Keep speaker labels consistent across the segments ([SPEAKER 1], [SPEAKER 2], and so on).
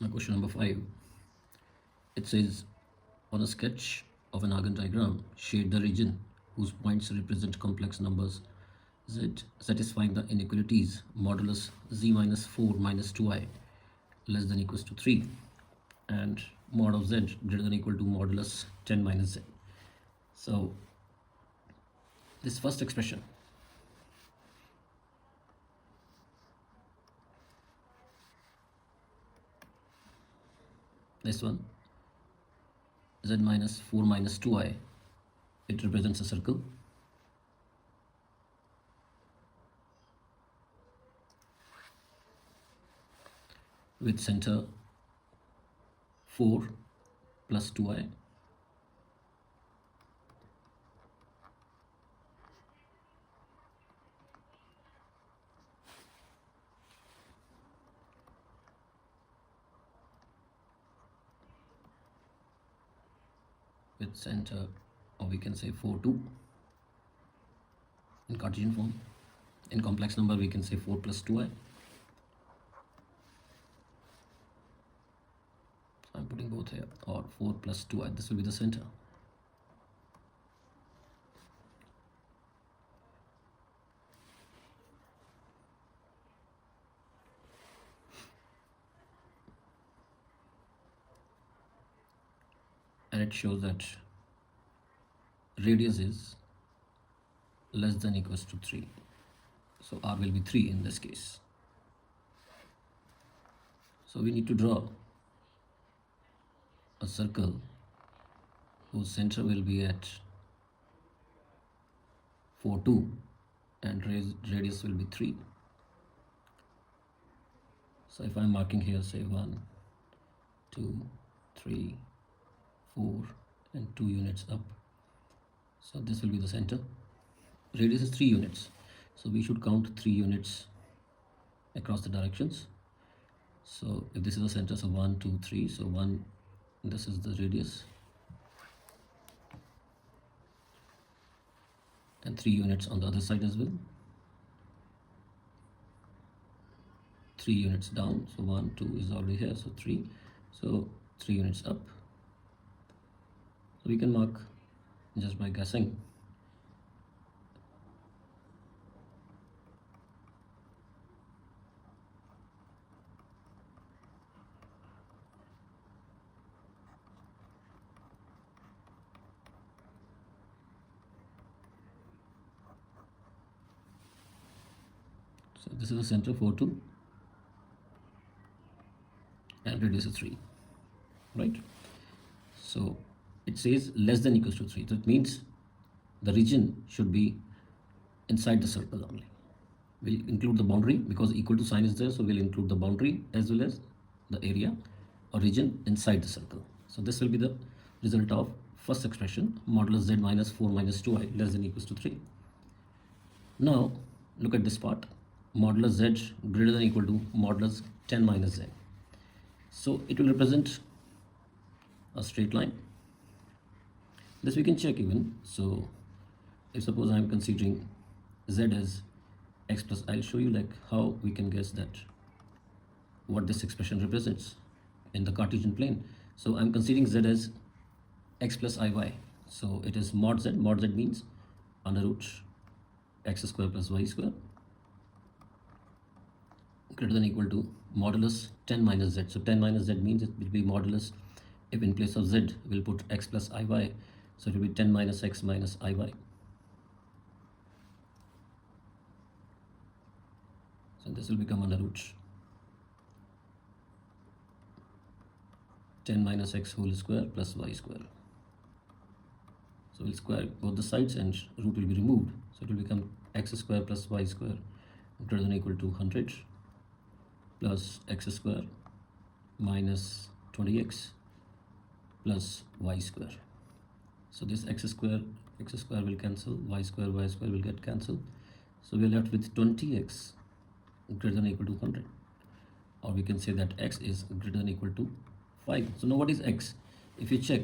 [SPEAKER 1] Now question number 5. It says, on a sketch of an Argand diagram, shade the region whose points represent complex numbers z satisfying the inequalities modulus z minus 4 minus 2i less than equals to 3 and mod of z greater than equal to modulus 10 minus z. So this first expression, this one, z minus 4 minus 2i, it represents a circle with center 4 plus 2i with center, or we can say 4 2 in Cartesian form. In complex number we can say 4 plus 2i. So I'm putting both here, or 4 plus 2i, this will be the center. And it shows that radius is less than equals to 3. So r will be 3 in this case. So we need to draw a circle whose center will be at 4 2 and radius will be 3. So if I'm marking here, say 1 2 3 4 and 2 units up, so this will be the center. Radius is 3 units, so we should count 3 units across the directions. So if this is the center, so 1 2 3, so 1, this is the radius, and 3 units on the other side as well, 3 units down, so 1 2 is already here, so 3, so 3 units up. So we can mark just by guessing. So this is the center 4 2 and radius is 3, right? So it says less than equals to 3. So it means the region should be inside the circle only. We'll include the boundary because equal to sign is there, so we'll include the boundary as well as the area or region inside the circle. So this will be the result of first expression, modulus z minus 4 minus 2i less than equals to 3. Now look at this part, modulus z greater than equal to modulus 10 minus z. So it will represent a straight line. This we can check even. So if suppose I am considering z as x plus, I'll show you like how we can guess that what this expression represents in the Cartesian plane. So I'm considering z as x plus iy. So it is mod z. Mod z means under root x square plus y square greater than equal to modulus 10 minus z. So 10 minus z means it will be modulus, if in place of z we'll put x plus iy, so it will be 10 minus x minus iy. So this will become under root 10 minus x whole square plus y square. So we'll square both the sides and root will be removed. So it will become x square plus y square greater than equal to 100 plus x square minus 20x plus y square. So this x square will cancel, y square will get cancelled. So we are left with 20x greater than equal to 100, or we can say that x is greater than equal to 5. So now what is x? If you check,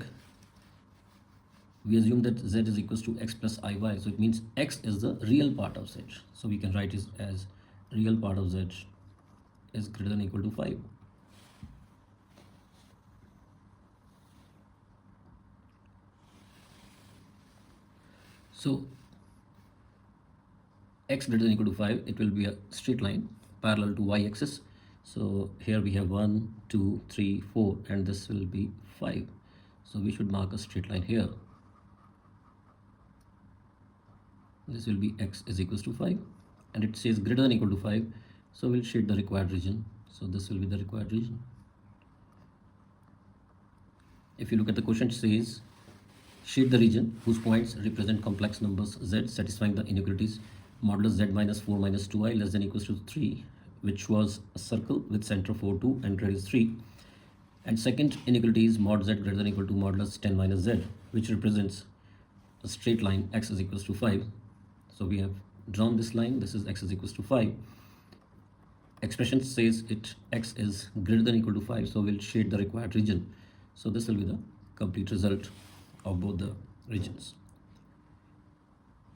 [SPEAKER 1] we assume that z is equals to x plus iy, so it means x is the real part of z. So we can write it as real part of z is greater than equal to 5. So x greater than equal to 5, it will be a straight line parallel to y-axis. So here we have 1, 2, 3, 4, and this will be 5. So we should mark a straight line here. This will be x is equals to 5, and it says greater than equal to 5, so we'll shade the required region. So this will be the required region. If you look at the question, it says shade the region whose points represent complex numbers z satisfying the inequalities modulus z minus 4 minus 2i less than equals to 3, which was a circle with center 4, 2 and radius 3. And second inequality is mod z greater than equal to modulus 10 minus z, which represents a straight line x is equals to 5. So we have drawn this line. This is x is equals to 5. Expression says it x is greater than equal to 5, so we'll shade the required region. So this will be the complete result of both the regions.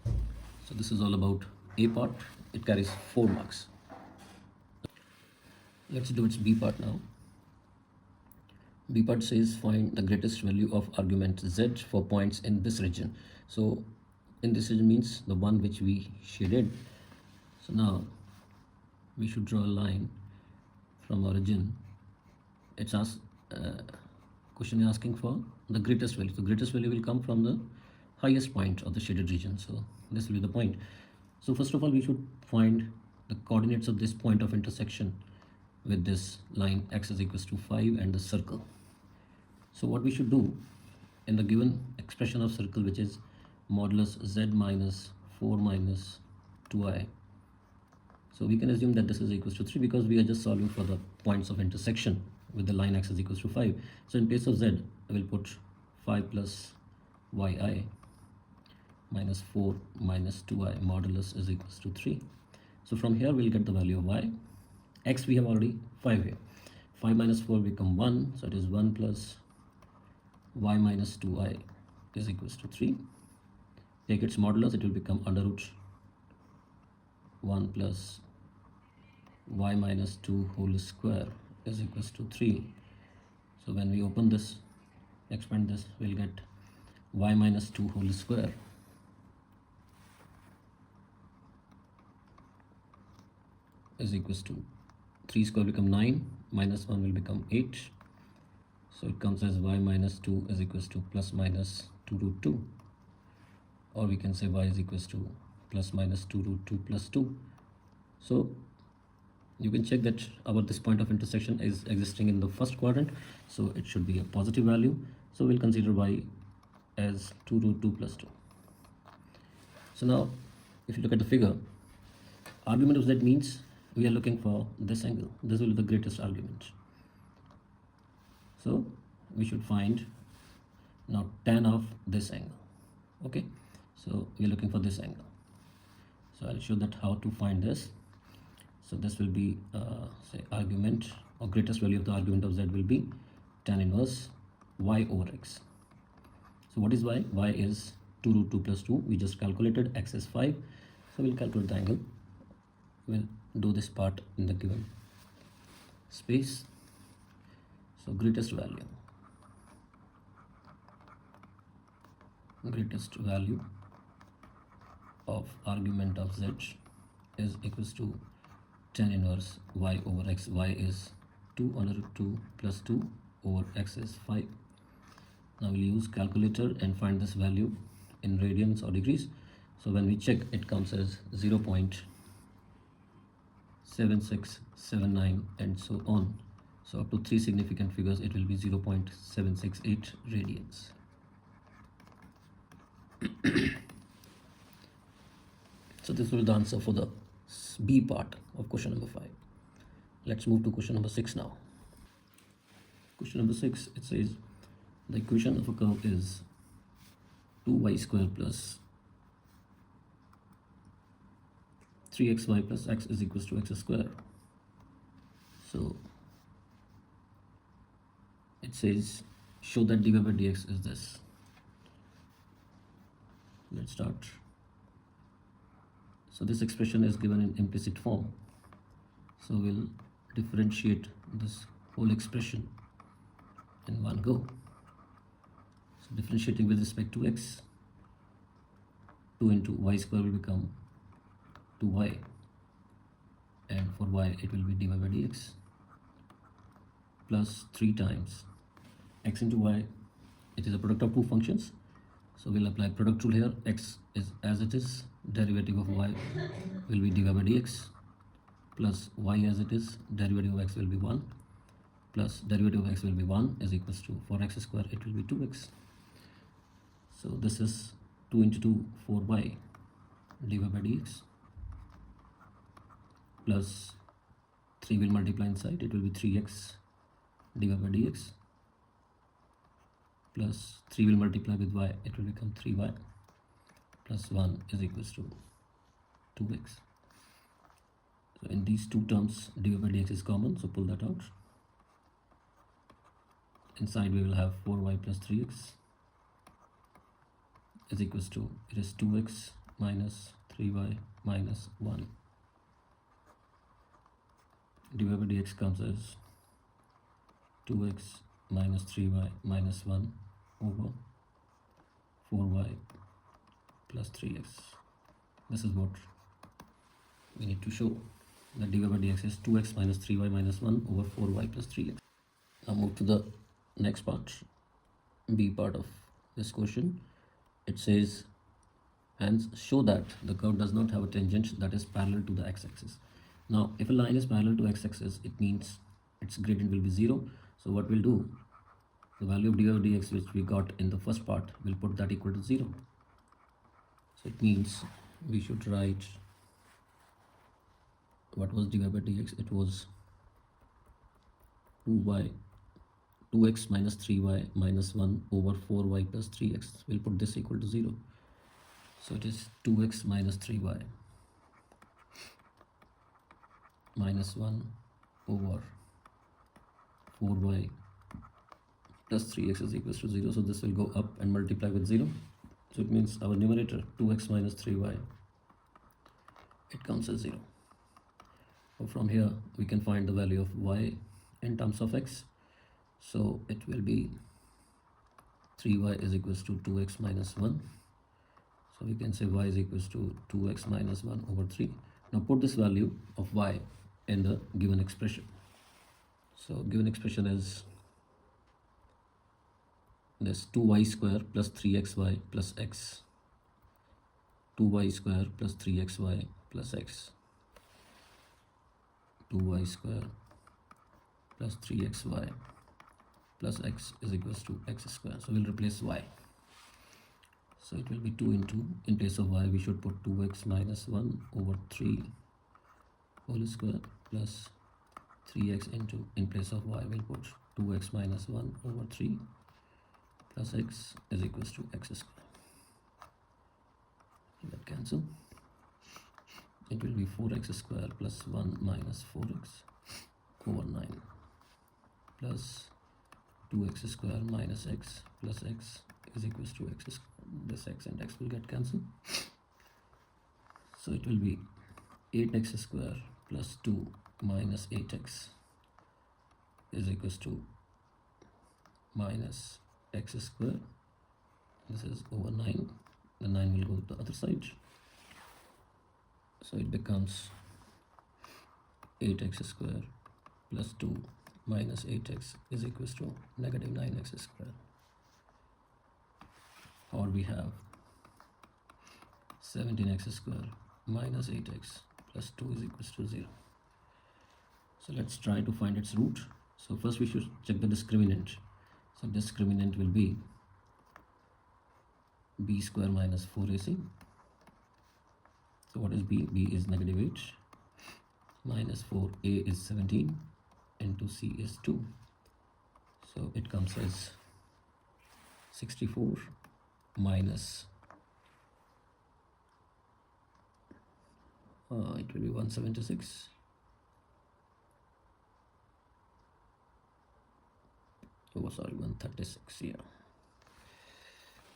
[SPEAKER 1] So this is all about A part. It carries 4 marks. Let's do its B part now. B part says find the greatest value of argument z for points in this region. So in this region means the one which we shaded. So now we should draw a line from origin. It's asked question is asking for the greatest value. The greatest value will come from the highest point of the shaded region. So this will be the point. So first of all, we should find the coordinates of this point of intersection with this line x is equals to 5 and the circle. So what we should do in the given expression of circle, which is modulus z minus 4 minus 2i. So we can assume that this is equals to 3 because we are just solving for the points of intersection with the line x is equals to 5. So in place of z, I will put 5 plus yi minus 4 minus 2i modulus is equals to 3. So from here we'll get the value of y. X we have already 5 here. 5 minus 4 become 1, so it is 1 plus y minus 2i is equals to 3. Take its modulus, it will become under root 1 plus y minus 2 whole square is equals to 3. So when we open this, expand this, we'll get y minus 2 whole square is equals to 3 square become 9, minus 1 will become 8. So it comes as y minus 2 is equals to plus minus 2 root 2. Or we can say y is equals to plus minus 2 root 2 plus 2. So you can check that our this point of intersection is existing in the first quadrant. So it should be a positive value. So we'll consider y as 2 root 2 plus 2. So now if you look at the figure, argument of z means we are looking for this angle. This will be the greatest argument. So we should find now tan of this angle. Okay, so we are looking for this angle. So I'll show that how to find this. So this will be say argument or greatest value of the argument of z will be tan inverse y over x. So what is y? Y is 2 root 2 plus 2. We just calculated. X is 5. So we'll calculate the angle. We'll do this part in the given space. So greatest value of argument of z is equals to tan inverse y over x. Y is 2 under root 2 plus 2 over x is 5. Now we'll use calculator and find this value in radians or degrees. So when we check, it comes as 0.7679 and so on. So up to 3 significant figures, it will be 0.768 radians. So this will be the answer for the B part of question number 5. Let's move to question number 6 now. Question number 6, it says the equation of a curve is 2y square plus 3xy plus x is equals to x square. So it says show that dy by dx is this. Let's start. So this expression is given in implicit form. So we'll differentiate this whole expression in one go. So differentiating with respect to x. 2 into y square will become 2y, and for y it will be dy by dx plus 3 times x into y. It is a product of two functions, so we'll apply product rule here. X is as it is, derivative of y will be dy by dx plus y as it is, derivative of x will be 1 plus derivative of x will be 1 is equals to, for x square it will be 2x. So this is 2 into 2 4y dy by dx plus 3 will multiply inside, it will be 3x dy by dx plus 3 will multiply with y, it will become 3y plus 1 is equals to 2x. So in these two terms dy by dx is common, so pull that out. Inside we will have 4y plus 3x is equals to, it is 2x minus 3y minus 1. dy by dx comes as 2x minus 3y minus 1 over 4y plus 3x. This is what we need to show, that dy by dx is 2x minus 3y minus 1 over 4y plus 3x. Now move to the next part, B part of this question. It says, hence show that the curve does not have a tangent that is parallel to the x-axis. Now if a line is parallel to x-axis, it means its gradient will be 0. So what we'll do, the value of dy by dx which we got in the first part, we'll put that equal to 0. So it means we should write, what was dy by dx? It was 2x minus 3y minus 1 over 4y plus 3x. We'll put this equal to 0. So it is 2x minus 3y minus 1 over 4y plus 3x is equals to 0. So this will go up and multiply with 0. So it means our numerator 2x minus 3y, it comes as 0. So from here we can find the value of y in terms of x. So it will be 3y is equals to 2x minus 1. So we can say y is equals to 2x minus 1 over 3. Now put this value of y in the given expression. So given expression is this 2y square plus 3xy plus x, 2y square plus 3xy plus x, 2y square plus 3xy plus x is equals to x square. So we'll replace y. So it will be 2 into, in place of y we should put 2x minus 1 over 3 whole square plus 3x into, in place of y we'll put 2x minus 1 over 3 plus x is equals to x square. That cancel. It will be 4x square plus 1 minus 4x over 9 plus 2x square minus x plus x is equals to x square. This x and x will get cancelled. So it will be 8x square plus 2 minus 8x is equals to minus x square. This is over 9. The 9 will go to the other side. So it becomes 8x square plus 2 minus 8x is equals to negative 9x square. Or we have 17x square minus 8x plus 2 is equals to 0. So let's try to find its root. So first we should check the discriminant. So discriminant will be b square minus 4ac. So what is b? b is negative 8 minus 4a is 17 into c is 2. So it comes as 64 minus it will be 176 sorry 136, yeah.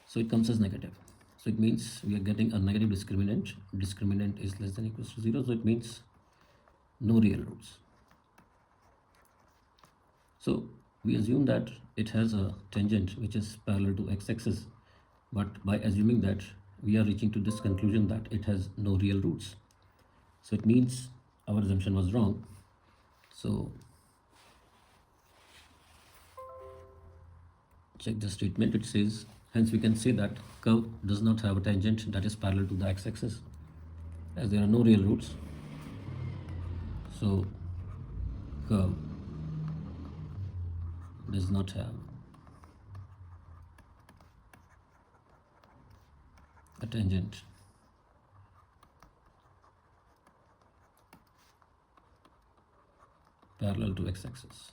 [SPEAKER 1] So it comes as negative. So it means we are getting a negative discriminant. Discriminant is less than or equals to 0, so it means no real roots. So we assume that it has a tangent which is parallel to x-axis, but by assuming that we are reaching to this conclusion that it has no real roots. So it means our assumption was wrong. So check the statement. It says, hence we can say that curve does not have a tangent that is parallel to the x-axis, as there are no real roots. So curve does not have a tangent parallel to x-axis.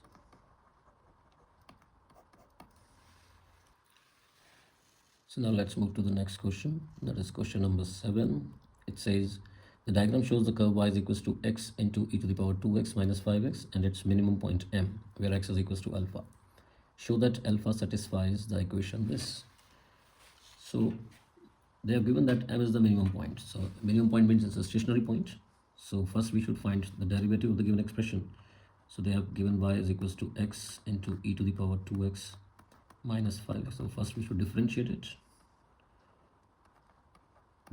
[SPEAKER 1] So now let's move to the next question. That is question number 7. It says the diagram shows the curve y is equals to x into e to the power 2x minus 5x and its minimum point m, where x is equals to alpha. Show that alpha satisfies the equation this. So they have given that m is the minimum point. So minimum point means it's a stationary point. So first we should find the derivative of the given expression. So they have given y is equals to x into e to the power 2x minus 5x. So first we should differentiate it.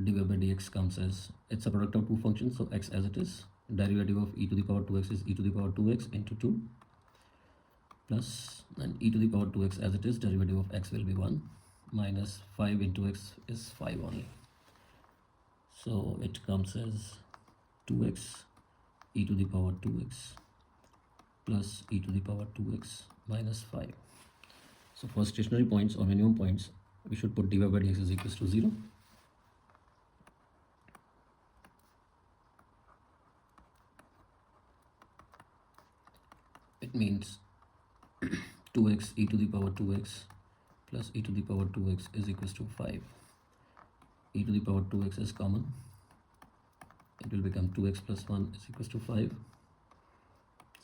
[SPEAKER 1] dy by dx comes as, it's a product of two functions, so x as it is. Derivative of e to the power 2x is e to the power 2x into 2 plus, and e to the power 2x as it is, derivative of x will be 1 minus 5 into x is 5 only. So it comes as 2x e to the power 2x plus e to the power 2x minus 5. So for stationary points or minimum points, we should put dy by dx is equals to 0. It means 2x e to the power 2x plus e to the power 2x is equals to 5. E to the power 2x is common. It will become 2x plus 1 is equals to 5.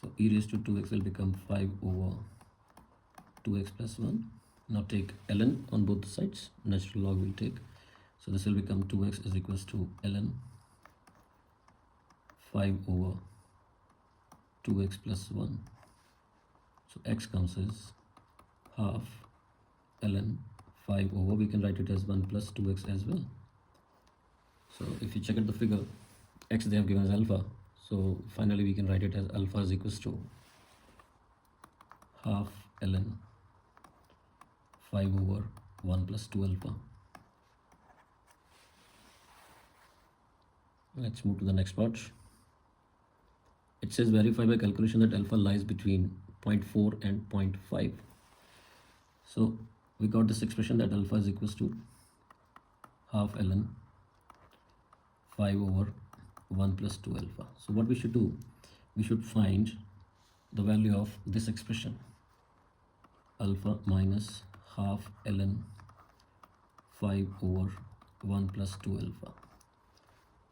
[SPEAKER 1] So e raised to 2x will become 5 over 2x plus 1. Now take ln on both sides. Natural log will take. So this will become 2x is equals to ln 5 over 2x plus 1. So x comes as half ln 5 over, we can write it as 1 plus 2x as well. So if you check out the figure, x they have given as alpha. So finally we can write it as alpha is equals to half ln 5 over 1 plus 2 alpha. Let's move to the next part. It says verify by calculation that alpha lies between 0.4 and 0.5. So we got this expression that alpha is equals to half ln 5 over 1 plus 2 alpha. So what we should do, we should find the value of this expression, alpha minus half ln 5 over 1 plus 2 alpha.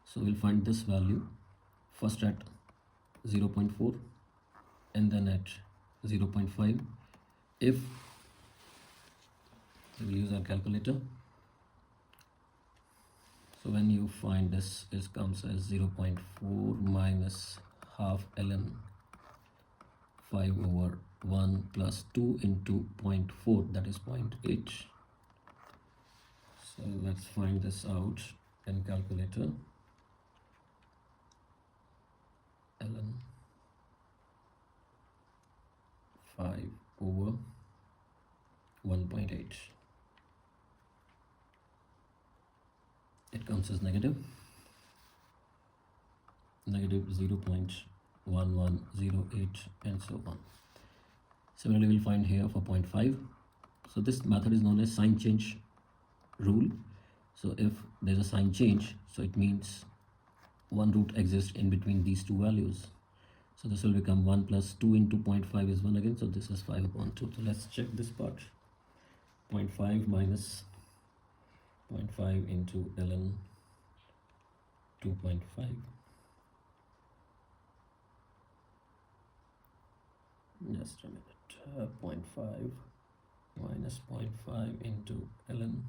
[SPEAKER 1] So we'll find this value first at 0.4 and then at 0.5. If we'll use our calculator, so when you find this, it comes as 0.4 minus half ln 5 over 1 plus 2 into 0.4, that is 0.8. So let's find this out in calculator. Ln 5 over 1.8. It comes as negative 0.1108 and so on. Similarly, we'll find here for 0.5. So this method is known as sign change rule. So if there's a sign change, so it means one root exists in between these two values. So this will become 1 plus 2 into 0.5 is 1 again. So this is 5 upon 2. So let's check this part. 0.5 minus 0.5 into ln 2.5. Just a minute. 0.5 minus 0.5 into ln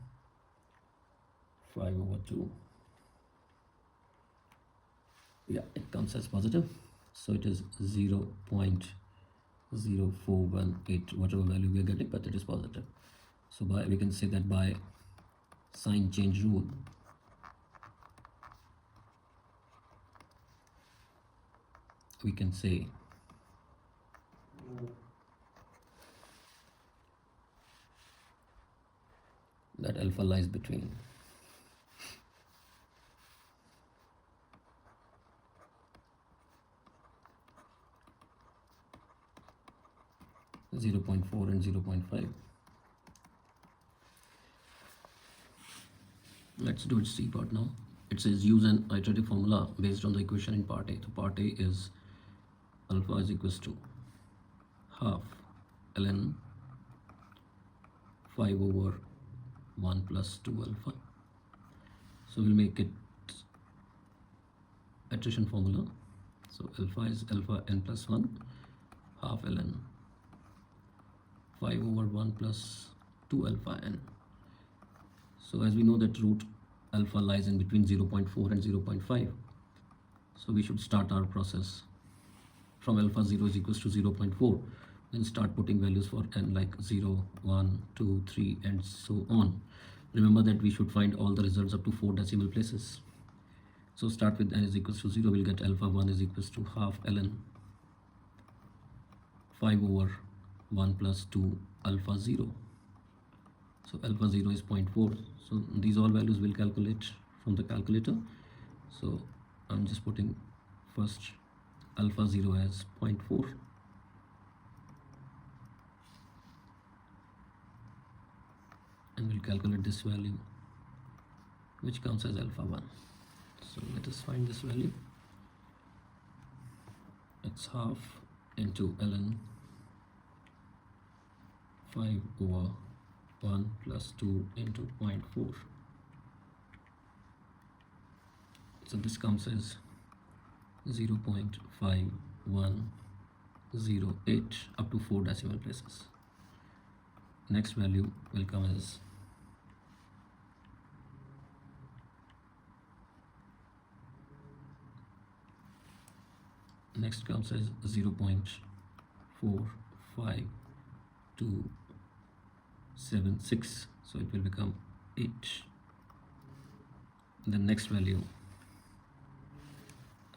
[SPEAKER 1] 5 over 2. Yeah, it comes as positive. So it is 0.0418, whatever value we are getting, but it is positive. So we can say that by sign change rule, we can say that alpha lies between 0.4 and 0.5. Let's do its C part now. It says use an iterative formula based on the equation in part A. So part A is alpha is equals to half ln 5 over 1 plus 2 alpha. So we'll make it iteration formula. So alpha is alpha n plus 1 half ln 5 over 1 plus 2 alpha n. So as we know that root alpha lies in between 0.4 and 0.5. So we should start our process from alpha 0 is equals to 0.4. Then start putting values for n like 0, 1, 2, 3 and so on. Remember that we should find all the results up to 4 decimal places. So start with n is equals to 0. We'll get alpha 1 is equals to half ln 5 over 1 plus 2 alpha 0. So alpha 0 is 0.4. So these all values will calculate from the calculator. So I'm just putting first alpha 0 as 0.4. And we'll calculate this value, which comes as alpha 1. So let us find this value. It's half into ln 5 over 1 plus 2 into 0.4. So this comes as 0.5108 up to 4 decimal places. Next value will come as next comes as 0.45276. So it will become 8. The next value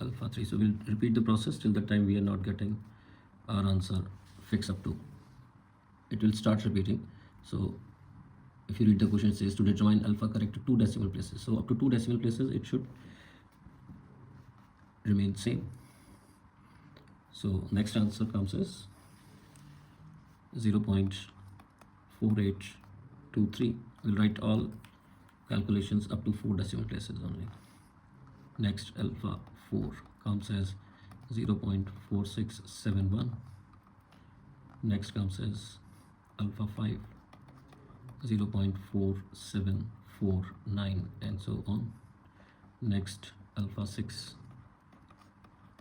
[SPEAKER 1] alpha 3. So we'll repeat the process till the time we are not getting our answer fixed up to. It will start repeating. So if you read the question, it says to determine alpha correct to 2 decimal places. So up to 2 decimal places it should remain same. So next answer comes as 0.4823. We'll write all calculations up to 4 decimal places only. Next alpha 4 comes as 0.4671. Next comes as alpha 5 0.4749 and so on. Next alpha 6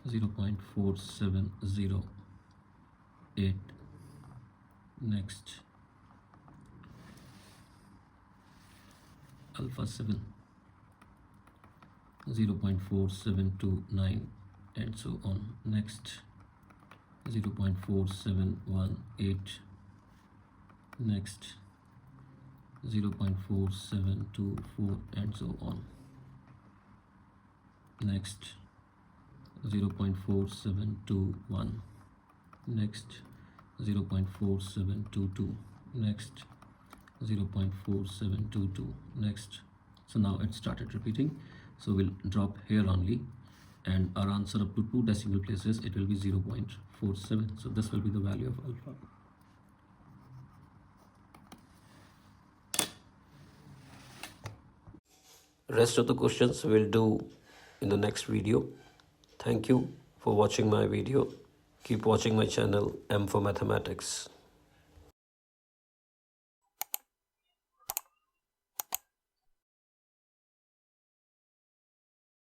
[SPEAKER 1] 0.4708. Next alpha 7 0.4729 and so on. Next 0.4718. Next 0.4724 and so on. Next 0.4721. Next 0.4722. Next 0.4722. Next. So now it started repeating. So we'll drop here only, and our answer up to 2 decimal places it will be 0.47. So this will be the value of alpha. Rest of the questions we'll do in the next video. Thank you for watching my video. Keep watching my channel M for Mathematics.